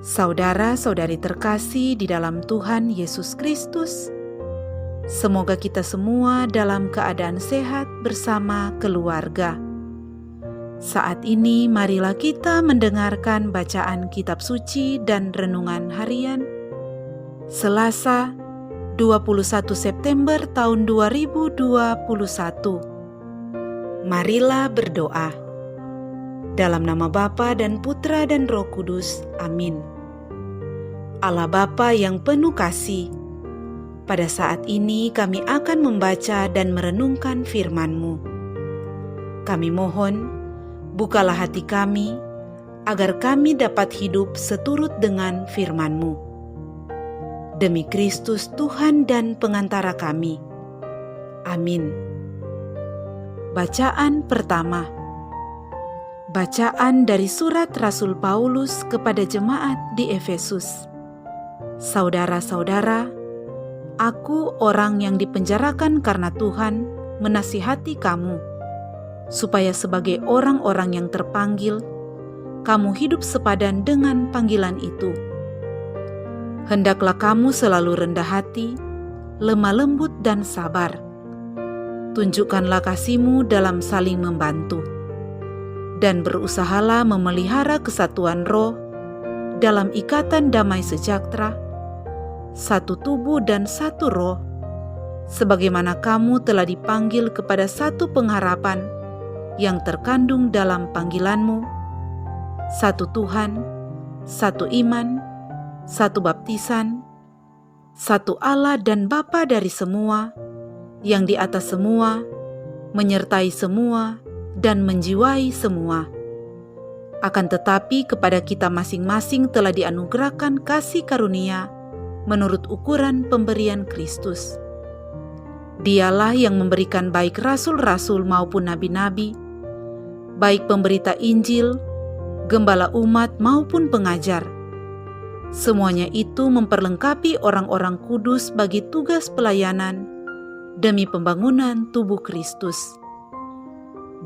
Saudara-saudari terkasih di dalam Tuhan Yesus Kristus, semoga kita semua dalam keadaan sehat bersama keluarga. Saat ini marilah kita mendengarkan bacaan kitab suci dan renungan harian Selasa 21 September tahun 2021. Marilah berdoa. Dalam nama Bapa dan Putra dan Roh Kudus. Amin. Allah Bapa yang penuh kasih, pada saat ini kami akan membaca dan merenungkan firman-Mu. Kami mohon, bukalah hati kami, agar kami dapat hidup seturut dengan firman-Mu. Demi Kristus Tuhan dan pengantara kami. Amin. Bacaan pertama. Bacaan dari surat Rasul Paulus kepada jemaat di Efesus. Saudara-saudara, aku orang yang dipenjarakan karena Tuhan menasihati kamu, supaya sebagai orang-orang yang terpanggil, kamu hidup sepadan dengan panggilan itu. Hendaklah kamu selalu rendah hati, lemah lembut dan sabar. Tunjukkanlah kasih-Mu dalam saling membantu. Dan berusahalah memelihara kesatuan roh dalam ikatan damai sejahtera, satu tubuh dan satu roh, sebagaimana kamu telah dipanggil kepada satu pengharapan yang terkandung dalam panggilanmu, satu Tuhan, satu iman, satu baptisan, satu Allah dan Bapa dari semua, yang di atas semua, menyertai semua, dan menjiwai semua. Akan tetapi kepada kita masing-masing telah dianugerahkan kasih karunia menurut ukuran pemberian Kristus. Dialah yang memberikan baik rasul-rasul maupun nabi-nabi, baik pemberita Injil, gembala umat maupun pengajar. Semuanya itu memperlengkapi orang-orang kudus bagi tugas pelayanan demi pembangunan tubuh Kristus.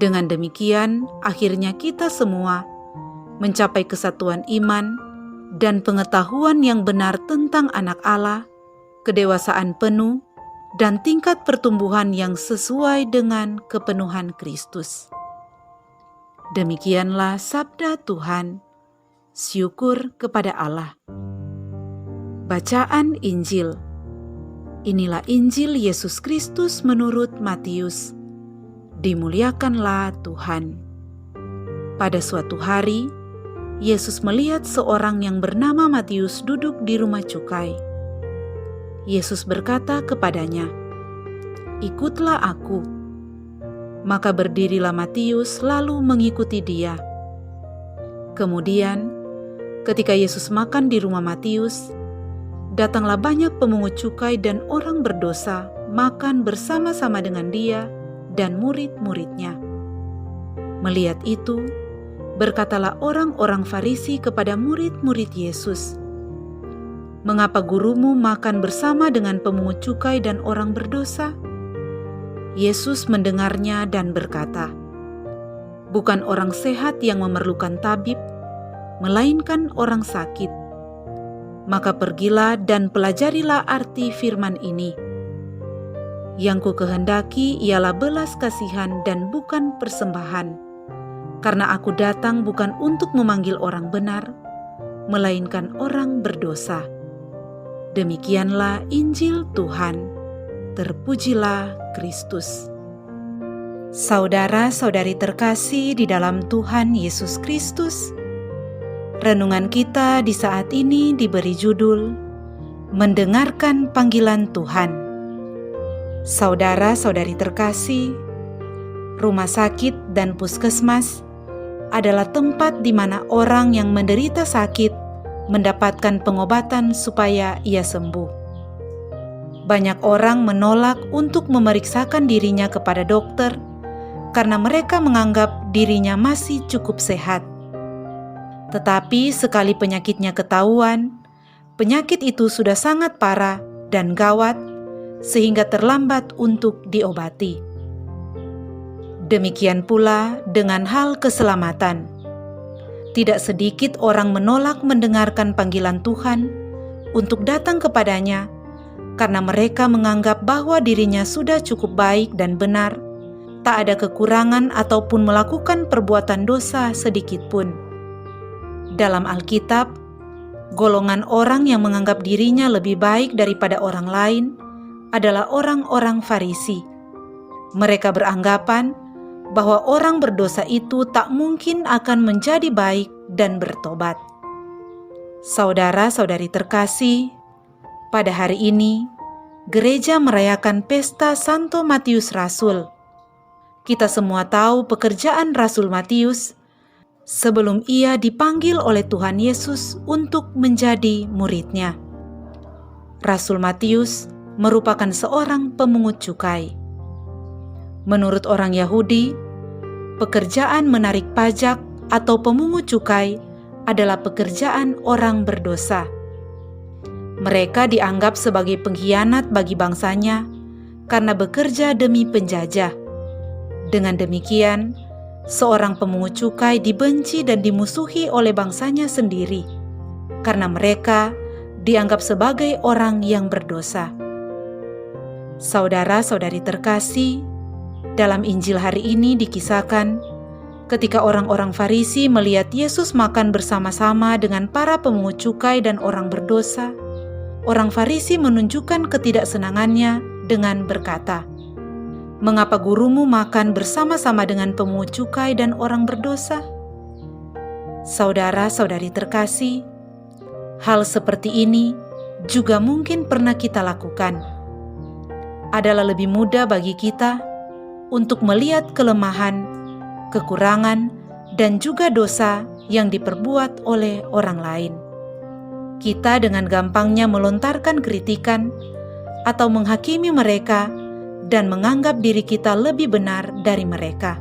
Dengan demikian, akhirnya kita semua mencapai kesatuan iman dan pengetahuan yang benar tentang anak Allah, kedewasaan penuh, dan tingkat pertumbuhan yang sesuai dengan kepenuhan Kristus. Demikianlah sabda Tuhan. Syukur kepada Allah. Bacaan Injil. Inilah Injil Yesus Kristus menurut Matius. Dimuliakanlah Tuhan. Pada suatu hari, Yesus melihat seorang yang bernama Matius duduk di rumah cukai. Yesus berkata kepadanya, "Ikutlah aku." Maka berdirilah Matius lalu mengikuti dia. Kemudian, ketika Yesus makan di rumah Matius, datanglah banyak pemungut cukai dan orang berdosa makan bersama-sama dengan dia dan murid-muridnya. Melihat itu, berkatalah orang-orang Farisi kepada murid-murid Yesus, "Mengapa gurumu makan bersama dengan pemungut cukai dan orang berdosa?" Yesus mendengarnya dan berkata, "Bukan orang sehat yang memerlukan tabib, melainkan orang sakit. Maka pergilah dan pelajarilah arti firman ini. Yang ku kehendaki ialah belas kasihan dan bukan persembahan, karena aku datang bukan untuk memanggil orang benar, melainkan orang berdosa." Demikianlah Injil Tuhan. Terpujilah Kristus. Saudara-saudari terkasih di dalam Tuhan Yesus Kristus, renungan kita di saat ini diberi judul Mendengarkan Panggilan Tuhan. Saudara-saudari terkasih, rumah sakit dan puskesmas adalah tempat di mana orang yang menderita sakit mendapatkan pengobatan supaya ia sembuh. Banyak orang menolak untuk memeriksakan dirinya kepada dokter karena mereka menganggap dirinya masih cukup sehat. Tetapi sekali penyakitnya ketahuan, penyakit itu sudah sangat parah dan gawat sehingga terlambat untuk diobati. Demikian pula dengan hal keselamatan. Tidak sedikit orang menolak mendengarkan panggilan Tuhan untuk datang kepadanya karena mereka menganggap bahwa dirinya sudah cukup baik dan benar, tak ada kekurangan ataupun melakukan perbuatan dosa sedikit pun. Dalam Alkitab, golongan orang yang menganggap dirinya lebih baik daripada orang lain adalah orang-orang Farisi. Mereka beranggapan bahwa orang berdosa itu tak mungkin akan menjadi baik dan bertobat. Saudara-saudari terkasih, pada hari ini gereja merayakan pesta Santo Matius Rasul. Kita semua tahu pekerjaan Rasul Matius sebelum ia dipanggil oleh Tuhan Yesus untuk menjadi muridnya. Rasul Matius merupakan seorang pemungut cukai. Menurut orang Yahudi, pekerjaan menarik pajak atau pemungut cukai adalah pekerjaan orang berdosa. Mereka dianggap sebagai pengkhianat bagi bangsanya karena bekerja demi penjajah. Dengan demikian, seorang pemungut cukai dibenci dan dimusuhi oleh bangsanya sendiri, karena mereka dianggap sebagai orang yang berdosa. Saudara-saudari terkasih, dalam Injil hari ini dikisahkan, ketika orang-orang Farisi melihat Yesus makan bersama-sama dengan para pemungut cukai dan orang berdosa, orang Farisi menunjukkan ketidaksenangannya dengan berkata, "Mengapa gurumu makan bersama-sama dengan pemungut cukai dan orang berdosa?" Saudara-saudari terkasih, hal seperti ini juga mungkin pernah kita lakukan. Adalah lebih mudah bagi kita untuk melihat kelemahan, kekurangan, dan juga dosa yang diperbuat oleh orang lain. Kita dengan gampangnya melontarkan kritikan atau menghakimi mereka dan menganggap diri kita lebih benar dari mereka.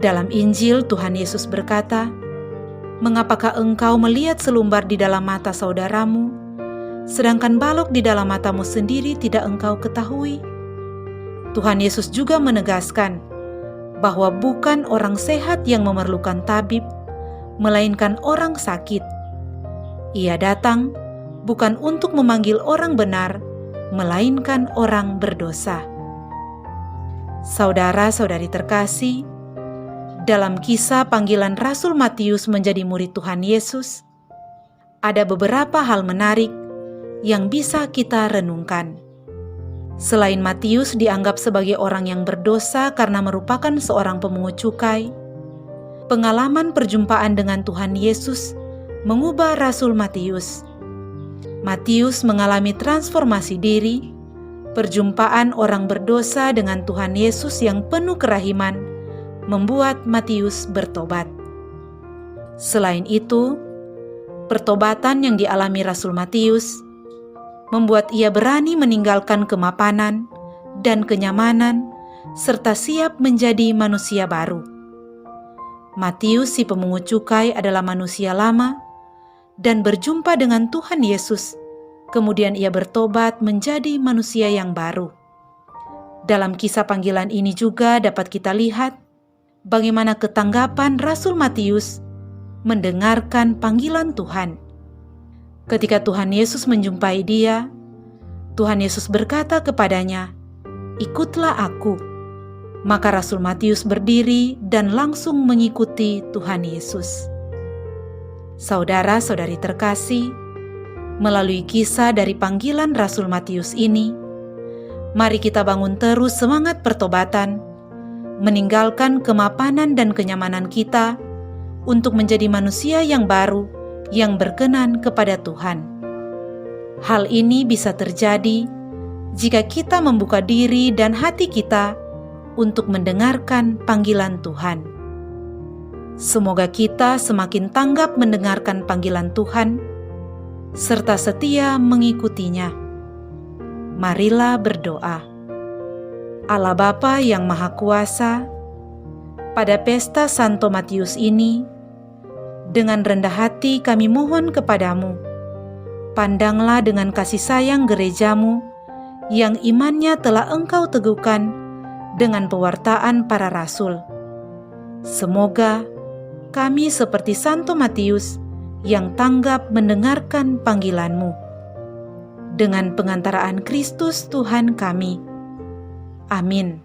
Dalam Injil, Tuhan Yesus berkata, "Mengapakah engkau melihat selumbar di dalam mata saudaramu, sedangkan balok di dalam matamu sendiri tidak engkau ketahui?" Tuhan Yesus juga menegaskan bahwa bukan orang sehat yang memerlukan tabib, melainkan orang sakit. Ia datang bukan untuk memanggil orang benar, melainkan orang berdosa. Saudara-saudari terkasih, dalam kisah panggilan Rasul Matius menjadi murid Tuhan Yesus, ada beberapa hal menarik yang bisa kita renungkan. Selain Matius dianggap sebagai orang yang berdosa karena merupakan seorang pemungut cukai, pengalaman perjumpaan dengan Tuhan Yesus mengubah Rasul Matius. Matius mengalami transformasi diri, perjumpaan orang berdosa dengan Tuhan Yesus yang penuh kerahiman membuat Matius bertobat. Selain itu, pertobatan yang dialami Rasul Matius membuat ia berani meninggalkan kemapanan dan kenyamanan serta siap menjadi manusia baru. Matius si pemungut cukai adalah manusia lama dan berjumpa dengan Tuhan Yesus, kemudian ia bertobat menjadi manusia yang baru. Dalam kisah panggilan ini juga dapat kita lihat bagaimana ketanggapan Rasul Matius mendengarkan panggilan Tuhan. Ketika Tuhan Yesus menjumpai dia, Tuhan Yesus berkata kepadanya, "Ikutlah aku." Maka Rasul Matius berdiri dan langsung mengikuti Tuhan Yesus. Saudara-saudari terkasih, melalui kisah dari panggilan Rasul Matius ini, mari kita bangun terus semangat pertobatan, meninggalkan kemapanan dan kenyamanan kita untuk menjadi manusia yang baru, yang berkenan kepada Tuhan. Hal ini bisa terjadi jika kita membuka diri dan hati kita untuk mendengarkan panggilan Tuhan. Semoga kita semakin tanggap mendengarkan panggilan Tuhan, serta setia mengikutinya. Marilah berdoa. Allah Bapa yang Maha Kuasa, pada pesta Santo Matius ini, dengan rendah hati kami mohon kepadamu, pandanglah dengan kasih sayang gerejamu yang imannya telah Engkau teguhkan dengan pewartaan para rasul. Semoga kami seperti Santo Matius yang tanggap mendengarkan panggilan-Mu. Dengan pengantaraan Kristus Tuhan kami. Amin.